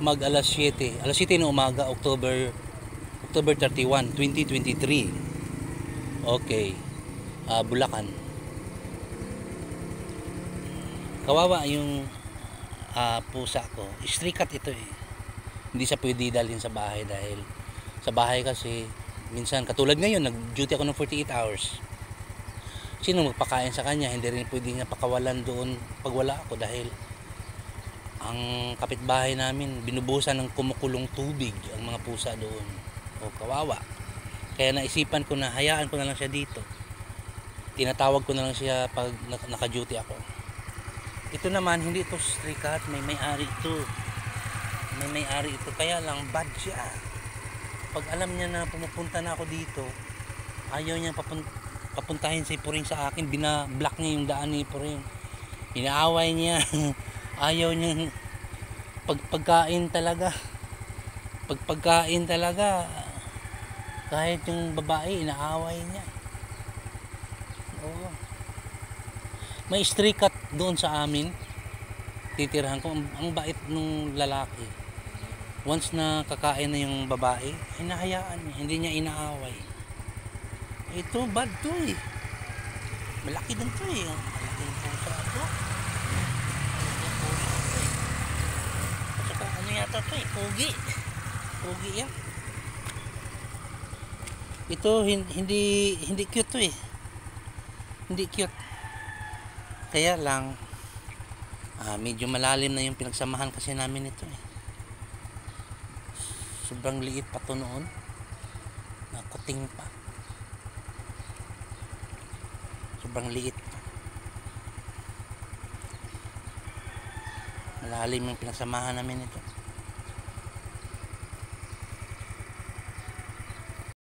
mag alas 7. Alas 7 ng umaga, October 31, 2023. Okay. Bulacan. Kawawa yung pusa ko. Stray cat ito eh. Hindi siya pwede dalhin sa bahay dahil sa bahay kasi minsan katulad ngayon nag-duty ako ng 48 hours. Sino magpakain sa kanya? Hindi rin pwede niya pakawalan doon pag wala ako dahil ang kapitbahay namin binubusan ng kumukulong tubig ang mga pusa doon. O kawawa. Kaya naisipan ko na hayaan ko na lang siya dito. Tinatawag ko na lang siya pag naka-duty ako. Ito naman hindi ito stray cat, may may-ari ito. May may-ari ito kaya lang bad siya. Pag alam niya na pumupunta na ako dito, ayaw niya papuntahin si Puring sa akin, bina-block niya yung daan ni Puring. Inaaway niya. Ayaw niya pagkain talaga. Pagkain talaga kahit yung babae inaaway niya. Oo. May stray cat doon sa amin. Titirahan ko ang bait nung lalaki. Once na kakain na yung babae, hinahayaan niya, hindi niya inaaway. Ito bad to eh. Malaki din to eh. Malaki yung pusa to. Ano yata to eh, pogi yan. Ito hindi cute to eh, hindi cute. Kaya lang medyo malalim na yung pinagsamahan kasi namin ito eh. Sobrang liit pa to noon, nakuting pa, sobrang liit pa. Malalim yung pinagsamahan namin ito.